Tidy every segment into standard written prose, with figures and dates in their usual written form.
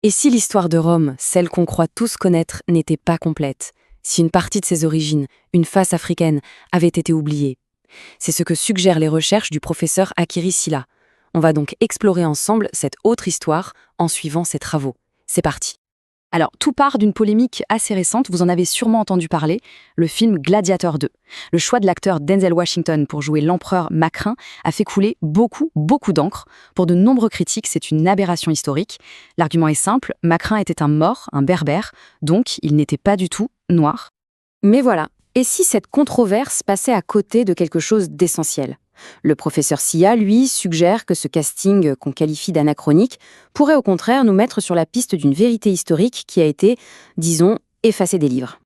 Et si l'histoire de Rome, celle qu'on croit tous connaître, n'était pas complète? Si une partie de ses origines, une face africaine, avait été oubliée? C'est ce que suggèrent les recherches du professeur Akiri Silla. On va donc explorer ensemble cette autre histoire en suivant ses travaux. C'est parti. Alors, tout part d'une polémique assez récente, vous en avez sûrement entendu parler, le film Gladiator 2. Le choix de l'acteur Denzel Washington pour jouer l'empereur Macrin a fait couler beaucoup d'encre. Pour de nombreux critiques, c'est une aberration historique. L'argument est simple, Macrin était un Maure, un berbère, donc il n'était pas du tout noir. Mais voilà, et si cette controverse passait à côté de quelque chose d'essentiel? Le professeur Silla, lui, suggère que ce casting qu'on qualifie d'anachronique pourrait au contraire nous mettre sur la piste d'une vérité historique qui a été, disons, effacée des livres.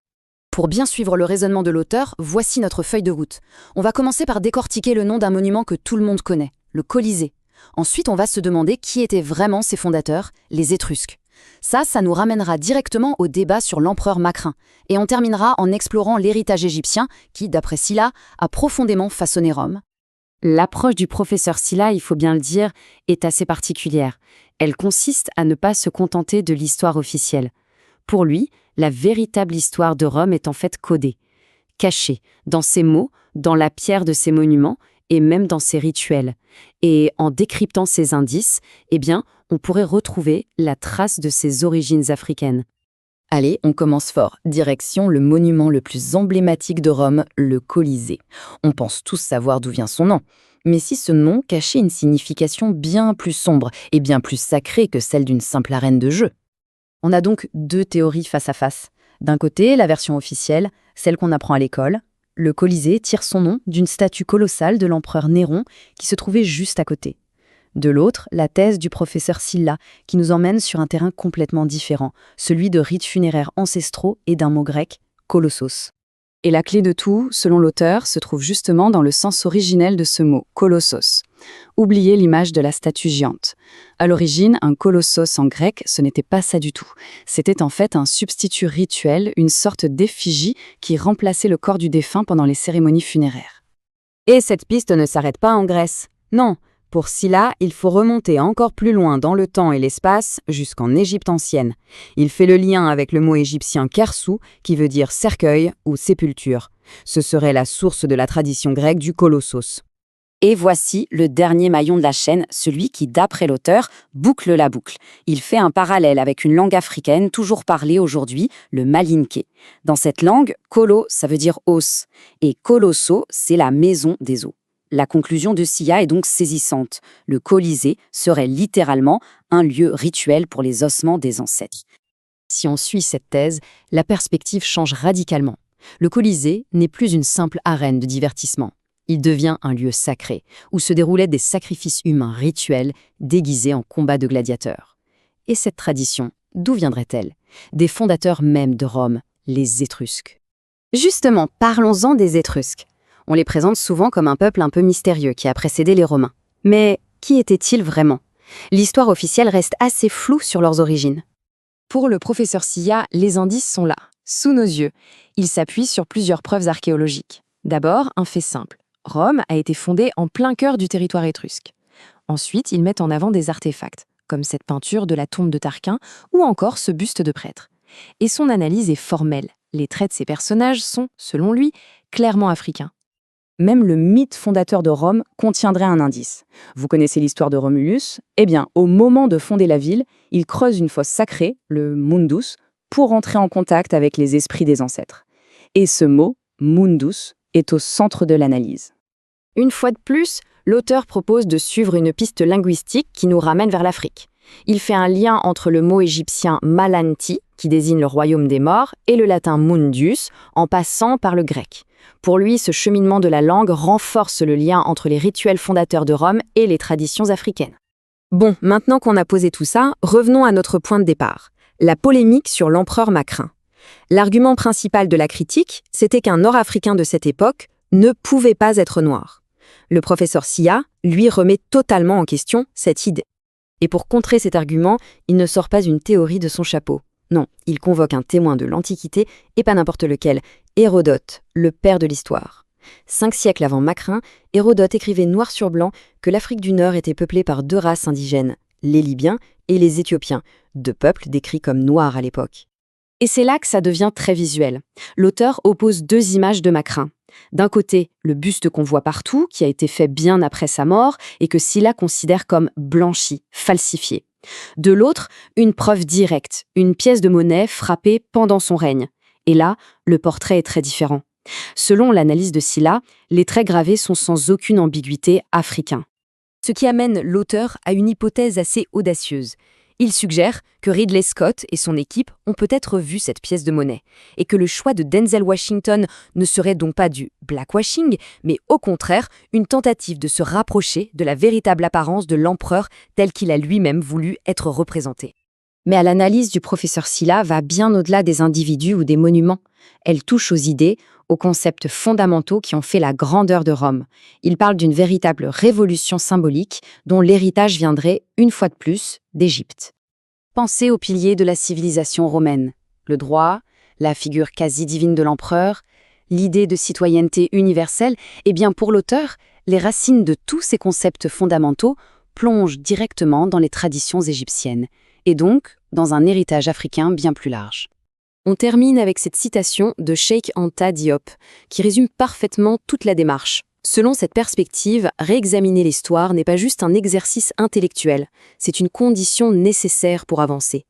Pour bien suivre le raisonnement de l'auteur, voici notre feuille de route. On va commencer par décortiquer le nom d'un monument que tout le monde connaît, le Colisée. Ensuite, on va se demander qui étaient vraiment ses fondateurs, les Étrusques. Ça nous ramènera directement au débat sur l'empereur Macrin. Et on terminera en explorant l'héritage égyptien qui, d'après Silla, a profondément façonné Rome. L'approche du professeur Silla, il faut bien le dire, est assez particulière. Elle consiste à ne pas se contenter de l'histoire officielle. Pour lui, la véritable histoire de Rome est en fait codée, cachée, dans ses mots, dans la pierre de ses monuments et même dans ses rituels. Et en décryptant ces indices, on pourrait retrouver la trace de ses origines africaines. Allez, on commence fort. Direction le monument le plus emblématique de Rome, le Colisée. On pense tous savoir d'où vient son nom. Mais si ce nom cachait une signification bien plus sombre et bien plus sacrée que celle d'une simple arène de jeu? On a donc deux théories face à face. D'un côté, la version officielle, celle qu'on apprend à l'école. Le Colisée tire son nom d'une statue colossale de l'empereur Néron qui se trouvait juste à côté. De l'autre, la thèse du professeur Silla, qui nous emmène sur un terrain complètement différent, celui de rites funéraires ancestraux et d'un mot grec, kolossos. Et la clé de tout, selon l'auteur, se trouve justement dans le sens originel de ce mot, kolossos. Oubliez l'image de la statue géante. À l'origine, un kolossos en grec, ce n'était pas ça du tout. C'était en fait un substitut rituel, une sorte d'effigie qui remplaçait le corps du défunt pendant les cérémonies funéraires. Et cette piste ne s'arrête pas en Grèce. Non. Pour Silla, il faut remonter encore plus loin dans le temps et l'espace, jusqu'en Égypte ancienne. Il fait le lien avec le mot égyptien kersou, qui veut dire cercueil ou sépulture. Ce serait la source de la tradition grecque du kolossos. Et voici le dernier maillon de la chaîne, celui qui, d'après l'auteur, boucle la boucle. Il fait un parallèle avec une langue africaine toujours parlée aujourd'hui, le malinké. Dans cette langue, kolo, ça veut dire os, et kolosso, c'est la maison des os. La conclusion de Silla est donc saisissante. Le Colisée serait littéralement un lieu rituel pour les ossements des ancêtres. Si on suit cette thèse, la perspective change radicalement. Le Colisée n'est plus une simple arène de divertissement. Il devient un lieu sacré, où se déroulaient des sacrifices humains rituels déguisés en combats de gladiateurs. Et cette tradition, d'où viendrait-elle? Des fondateurs même de Rome, les Étrusques. Justement, parlons-en des Étrusques. On les présente souvent comme un peuple un peu mystérieux qui a précédé les Romains. Mais qui étaient-ils vraiment? L'histoire officielle reste assez floue sur leurs origines. Pour le professeur Silla, les indices sont là, sous nos yeux. Il s'appuie sur plusieurs preuves archéologiques. D'abord, un fait simple. Rome a été fondée en plein cœur du territoire étrusque. Ensuite, ils mettent en avant des artefacts, comme cette peinture de la tombe de Tarquin ou encore ce buste de prêtre. Et son analyse est formelle. Les traits de ces personnages sont, selon lui, clairement africains. Même le mythe fondateur de Rome contiendrait un indice. Vous connaissez l'histoire de Romulus? Au moment de fonder la ville, il creuse une fosse sacrée, le mundus, pour entrer en contact avec les esprits des ancêtres. Et ce mot, mundus, est au centre de l'analyse. Une fois de plus, l'auteur propose de suivre une piste linguistique qui nous ramène vers l'Afrique. Il fait un lien entre le mot égyptien malanti, qui désigne le royaume des morts, et le latin mundus, en passant par le grec. Pour lui, ce cheminement de la langue renforce le lien entre les rituels fondateurs de Rome et les traditions africaines. Bon, maintenant qu'on a posé tout ça, revenons à notre point de départ, la polémique sur l'empereur Macrin. L'argument principal de la critique, c'était qu'un Nord-Africain de cette époque ne pouvait pas être noir. Le professeur Silla, lui, remet totalement en question cette idée. Et pour contrer cet argument, il ne sort pas une théorie de son chapeau. Non, il convoque un témoin de l'Antiquité, et pas n'importe lequel, Hérodote, le père de l'histoire. 5 siècles avant Macrin, Hérodote écrivait noir sur blanc que l'Afrique du Nord était peuplée par 2 races indigènes, les Libyens et les Éthiopiens, deux peuples décrits comme noirs à l'époque. Et c'est là que ça devient très visuel. L'auteur oppose deux images de Macrin. D'un côté, le buste qu'on voit partout, qui a été fait bien après sa mort et que Sylla considère comme blanchi, falsifié. De l'autre, une preuve directe, une pièce de monnaie frappée pendant son règne. Et là, le portrait est très différent. Selon l'analyse de Sylla, les traits gravés sont sans aucune ambiguïté africains. Ce qui amène l'auteur à une hypothèse assez audacieuse. Il suggère que Ridley Scott et son équipe ont peut-être vu cette pièce de monnaie, et que le choix de Denzel Washington ne serait donc pas du blackwashing, mais au contraire une tentative de se rapprocher de la véritable apparence de l'empereur tel qu'il a lui-même voulu être représenté. Mais l'analyse du professeur Sylla va bien au-delà des individus ou des monuments. Elle touche aux idées, aux concepts fondamentaux qui ont fait la grandeur de Rome. Il parle d'une véritable révolution symbolique dont l'héritage viendrait, une fois de plus, d'Égypte. Pensez aux piliers de la civilisation romaine. Le droit, la figure quasi divine de l'empereur, l'idée de citoyenneté universelle, et bien pour l'auteur, les racines de tous ces concepts fondamentaux plongent directement dans les traditions égyptiennes, et donc dans un héritage africain bien plus large. On termine avec cette citation de Cheikh Anta Diop, qui résume parfaitement toute la démarche. Selon cette perspective, réexaminer l'histoire n'est pas juste un exercice intellectuel, c'est une condition nécessaire pour avancer.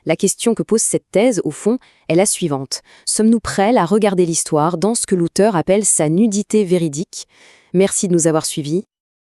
La question que pose cette thèse, au fond, est la suivante. Sommes-nous prêts à regarder l'histoire dans ce que l'auteur appelle sa nudité véridique ? Merci de nous avoir suivis.